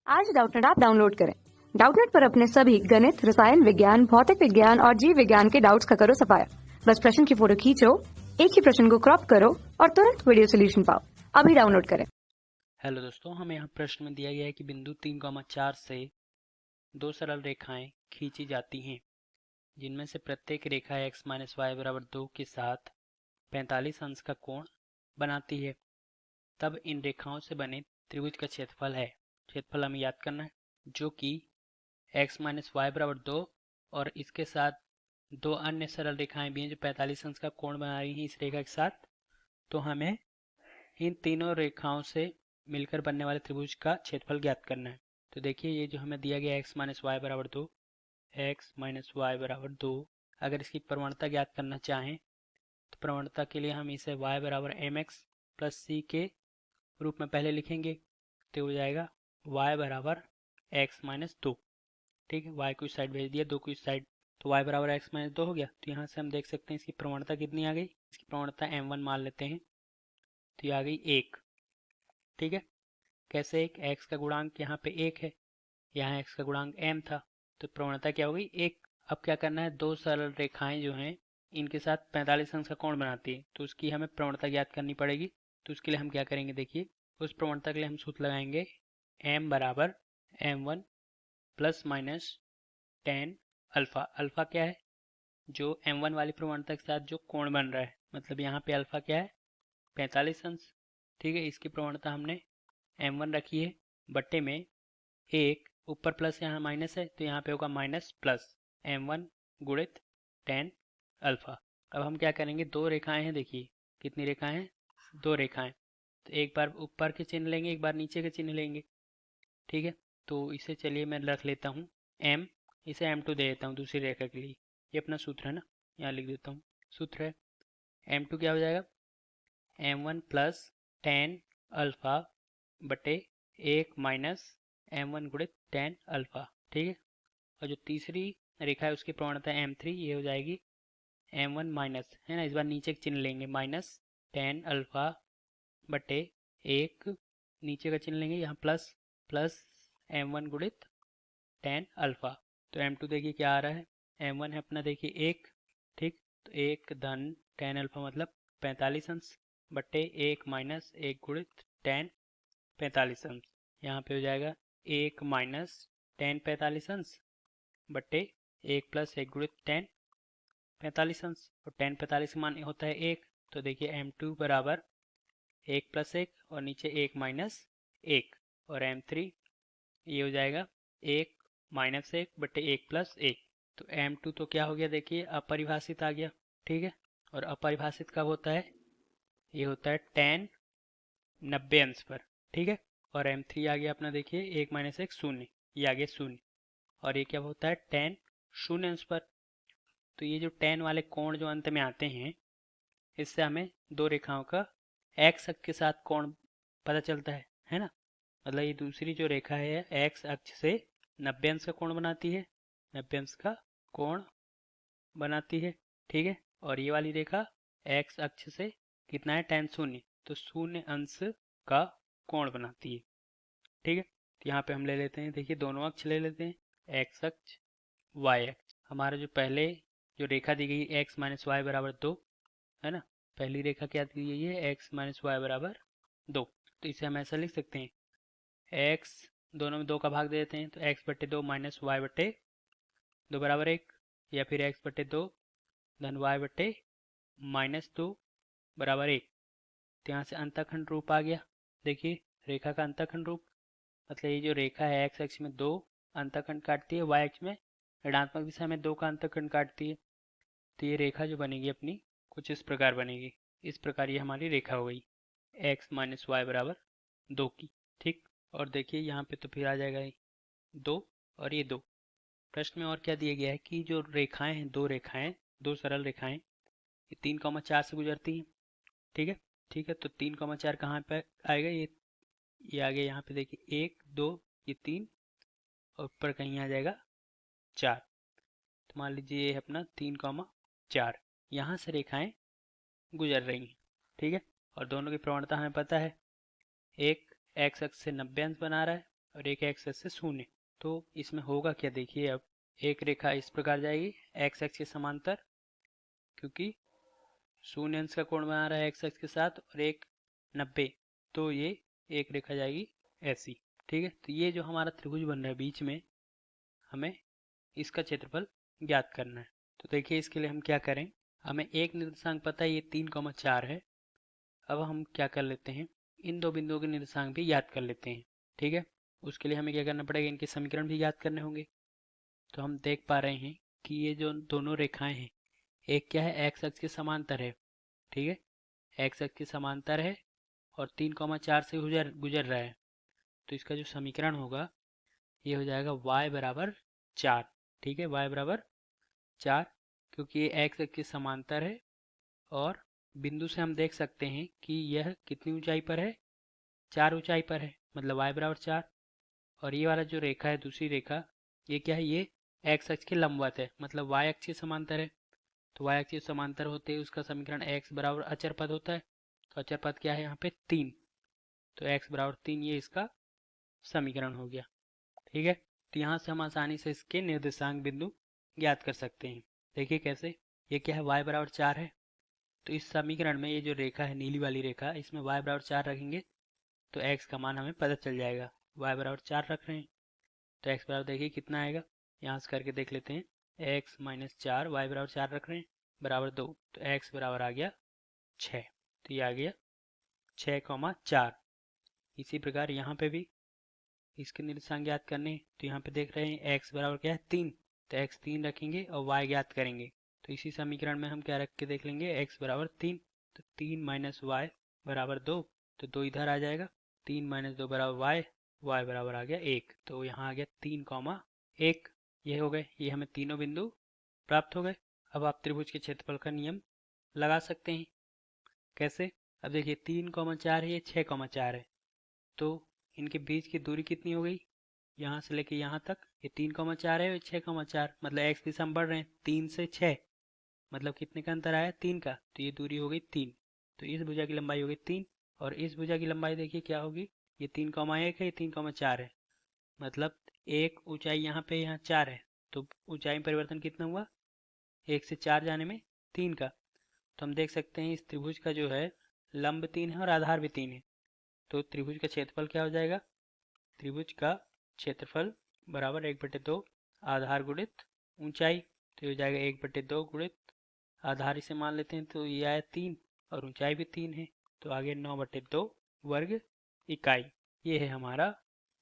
आज Doubtnut app download करें। Doubtnut पर अपने सभी गणित, रसायन विज्ञान, भौतिक विज्ञान और जीव विज्ञान के डाउट्स का करो सफाया। बस प्रश्न की फोटो खींचो, एक ही प्रश्न को क्रॉप करो और तुरंत वीडियो सोल्यूशन पाओ। अभी डाउनलोड करें। हेलो दोस्तों, हमें यहाँ प्रश्न में दिया गया है कि बिंदु 3,4 से दो सरल रेखाएं खींची जाती हैं जिनमें से प्रत्येक रेखा x - y = 2 के साथ 45 अंश का कोण बनाती है। तब इन रेखाओं से बने त्रिभुज का क्षेत्रफल है। क्षेत्रफल हमें याद करना है, जो कि x - y = 2 और इसके साथ दो अन्य सरल रेखाएं भी हैं जो 45 अंश का कोण बना रही हैं इस रेखा के साथ। तो हमें इन तीनों रेखाओं से मिलकर बनने वाले त्रिभुज का क्षेत्रफल ज्ञात करना है। तो देखिए, ये जो हमें दिया गया x - y = 2, x - y = 2, अगर इसकी प्रवणता ज्ञात करना चाहें तो प्रवणता के लिए हम इसे y = mx + c के रूप में पहले लिखेंगे। तो हो जाएगा y = x - 2। ठीक है, y को इस साइड भेज दिया, 2 को इस साइड, तो y = x - 2 हो गया। तो यहाँ से हम देख सकते हैं इसकी प्रवणता कितनी आ गई। इसकी प्रवणता m1 मान लेते हैं, तो ये आ गई 1। ठीक है, कैसे एक x का गुणांक यहाँ पे 1 है, यहाँ x का गुणांक m था, तो प्रवणता क्या हो गई 1। अब क्या करना है, दो सरल रेखाएं जो हैं इनके साथ 45 अंश का कोण बनाती है, तो उसकी हमें प्रवणता ज्ञात करनी पड़ेगी। तो उसके लिए हम क्या करेंगे, देखिए उस प्रवणता के लिए हम सूत्र लगाएंगे m = m1 ± tan alpha. Alpha क्या है, जो m1 वाली प्रवणता के साथ जो कोण बन रहा है, मतलब यहाँ पे अल्फा क्या है 45 अंश। ठीक है, इसकी प्रवणता हमने m1 रखी है बट्टे में 1, ऊपर प्लस यहाँ माइनस है तो यहाँ पे होगा माइनस प्लस m1 गुणित tan अल्फा। अब हम क्या करेंगे, दो रेखाएं हैं, देखिए कितनी रेखाएं हैं, दो रेखाएं, तो एक बार ऊपर के चिन्ह लेंगे, एक बार नीचे के चिन्ह लेंगे। ठीक है, तो इसे चलिए मैं रख लेता हूँ m, इसे m2 दे देता हूँ दूसरी रेखा के लिए। ये अपना सूत्र है ना, यहाँ लिख देता हूँ। सूत्र है m2 क्या हो जाएगा, m1 + tan अल्फा बटे 1 माइनस m1 गुणित tan अल्फा। ठीक है, और जो तीसरी रेखा है उसकी प्रवणता m3, ये हो जाएगी m1 माइनस, है ना, इस बार नीचे चिन्ह लेंगे, माइनस tan अल्फा बटे 1, नीचे का चिन्ह लेंगे यहाँ प्लस, प्लस m1 गुणित tan अल्फा। तो m2 देखिए क्या आ रहा है, m1 है अपना देखिए 1। ठीक, तो 1 धन tan अल्फा मतलब 45 अंश बटे 1 माइनस 1 गुणित tan 45 अंश। यहाँ पे हो जाएगा 1 माइनस tan 45 अंश बटे 1 + 1 गुणित tan 45 अंश, और tan 45 मान होता है 1। तो देखिए m2 = 1 + 1 और नीचे 1 माइनस 1, और m3 ये हो जाएगा 1 माइनस 1 बटे 1 + 1। तो m2 तो क्या हो गया, देखिए अपरिभाषित आ गया। ठीक है, और अपरिभाषित कब होता है, ये होता है tan 90 अंश पर। ठीक है, और m3 आ गया अपना देखिए 1 माइनस 1 0, ये आ गया 0, और ये क्या होता है tan 0 अंश पर। तो ये जो tan वाले कोण जो अंत में आते हैं, इससे हमें दो रेखाओं का x अक्ष के साथ कोण पता चलता है ना। मतलब ये दूसरी जो रेखा है x अक्ष से 90 अंश का कोण बनाती है, 90 अंश का कोण बनाती है। ठीक है, और ये वाली रेखा x अक्ष से कितना है tan 0, तो 0 अंश का कोण बनाती है। ठीक है, तो यहाँ पे हम ले लेते हैं, देखिए दोनों अक्ष ले लेते हैं, x अक्ष y अक्ष। हमारा जो पहले जो रेखा दी गई x - y = 2, है ना, पहली रेखा क्या दी गई है x - y = 2। तो इसे हम ऐसा लिख सकते हैं, x दोनों में 2 का भाग दे देते हैं, तो x बटे 2 माइनस y बटे 2 = 1, या फिर x बटे 2 धन y बटे -2 = 1। तो यहाँ से अंतःखंड रूप आ गया, देखिए रेखा का अंतःखंड रूप, मतलब ये जो रेखा है x अक्ष में 2 अंतःखंड काटती है, y अक्ष में ऋणात्मक दिशा में 2 का अंतःखंड काटती है। तो ये रेखा जो बनेगी अपनी कुछ इस प्रकार बनेगी, इस प्रकार ये हमारी रेखा हो गई x - y = 2 की। ठीक, और देखिए यहाँ पे तो फिर आ जाएगा 2 और ये 2। प्रश्न में और क्या दिया गया है कि जो रेखाएं हैं, दो सरल रेखाएं, ये 3,4 से गुजरती हैं। ठीक है, ठीक है, तो 3,4 कहाँ पे आएगा, ये आ गया यहाँ पे देखिए 1 2, ये 3, और ऊपर कहीं आ जाएगा 4। तो मान लीजिए ये है अपना 3,4, यहाँ से रेखाएं गुजर रही हैं। ठीक है, और दोनों की प्रवणता हमें पता है, एक x अक्ष से 90 अंश बना रहा है और एक एक्स एक्स से शून्य। तो इसमें होगा क्या, देखिए अब एक रेखा इस प्रकार जाएगी एक्स एक्स के समांतर, क्योंकि शून्य अंश का कोण बना रहा है एक्स एक्स के साथ, और एक 90, तो ये एक रेखा जाएगी ऐसी। ठीक है, तो ये जो हमारा त्रिभुज बन रहा है बीच में, हमें इसका क्षेत्रफल ज्ञात करना है। तो देखिए इसके लिए हम क्या करें, हमें एक निर्देशांक पता है ये 3,4 है। अब हम क्या कर लेते हैं, इन दो बिंदुओं के निर्देशांक भी याद कर लेते हैं। ठीक है, उसके लिए हमें क्या करना पड़ेगा, इनके समीकरण भी याद करने होंगे। तो हम देख पा रहे हैं कि ये जो दोनों रेखाएं हैं, एक क्या है एक्स अक्ष के समांतर है। ठीक है, एक्स अक्ष के समांतर है और 3,4 से गुजर रहा है। तो इसका जो समीकरण होगा ये हो जाएगा y बराबर 4। ठीक है, y बराबर 4, क्योंकि ये एक्स अक्ष के समांतर है और बिंदु से हम देख सकते हैं कि यह कितनी ऊंचाई पर है, 4 ऊंचाई पर है, मतलब y बराबर 4। और ये वाला जो रेखा है दूसरी रेखा, ये क्या है, ये एक्स अक्ष के लंबवत है, मतलब y अक्ष के समांतर है। तो y अक्ष के समांतर होते ही उसका समीकरण x बराबर अचर पद होता है। तो अचर पद क्या है यहाँ पे 3, तो x बराबर 3 ये इसका समीकरण हो गया। ठीक है, तो यहाँ से हम आसानी से इसके निर्देशांक बिंदु ज्ञात कर सकते हैं। देखिए कैसे, ये क्या है y बराबर 4 है, तो इस समीकरण में ये जो रेखा है नीली वाली रेखा, इसमें y बराबर 4 रखेंगे तो x का मान हमें पता चल जाएगा। y बराबर 4 रख रहे हैं तो x बराबर देखिए कितना आएगा, यहाँ से करके देख लेते हैं। x माइनस 4, y बराबर 4 रख रहे हैं, बराबर 2, तो x बराबर आ गया 6। तो ये आ गया 6,4। इसी प्रकार यहाँ पे भी इसके निर्देशांक ज्ञात करने हैं। तो यहाँ पे देख रहे हैं x बराबर क्या है 3, तो x 3 रखेंगे और y ज्ञात करेंगे। तो इसी समीकरण में हम क्या रख के देख लेंगे, x बराबर 3, तो 3 माइनस y बराबर 2, तो 2 इधर आ जाएगा, 3 माइनस 2 बराबर y, y बराबर आ गया 1। तो यहाँ आ गया 3,1। ये हो गए, ये हमें तीनों बिंदु प्राप्त हो गए। अब आप त्रिभुज के क्षेत्रफल का नियम लगा सकते हैं। कैसे, अब देखिए 3,4 है, ये 6,4 है, तो इनके बीच की दूरी कितनी हो गई, यहाँ से लेके यहाँ तक, ये 3,4 है और 6,4, मतलब x दिशा में बढ़ रहे हैं, 3 से 6, मतलब कितने का अंतर आया, 3 का, तो ये दूरी हो गई 3। तो इस भुजा की लंबाई हो गई 3 और इस भुजा की लंबाई देखिए क्या होगी, ये 3,1 है, ये 3,4 है, मतलब एक ऊंचाई यहाँ पे यहाँ 4 है, तो ऊंचाई में परिवर्तन कितना हुआ, 1 से 4 जाने में 3 का। तो हम देख सकते हैं इस त्रिभुज का जो है लंब 3 है और आधार भी 3 है। तो त्रिभुज का क्षेत्रफल क्या हो जाएगा, त्रिभुज का क्षेत्रफल बराबर 1/2 आधार गुणित ऊंचाई, तो हो जाएगा 1/2 गुणित आधार, इसे मान लेते हैं, तो ये आया 3 और ऊंचाई भी 3 है, तो आगे 9/2 वर्ग इकाई। ये है हमारा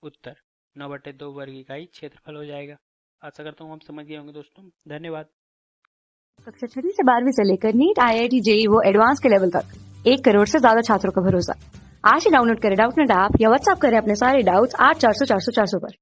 उत्तर, 9/2 वर्ग इकाई क्षेत्रफल हो जाएगा। आशा करता हूँ आप समझ गए होंगे दोस्तों, धन्यवाद। कक्षा 6 से 12वीं से लेकर नीट, IIT, JEE वो एडवांस के लेवल तक 1 करोड़ से ज्यादा छात्रों का भरोसा। आज ही डाउनलोड करें डाउटनेट ऐप या व्हाट्सएप करें अपने सारे डाउट्स 8400 400 400 पर।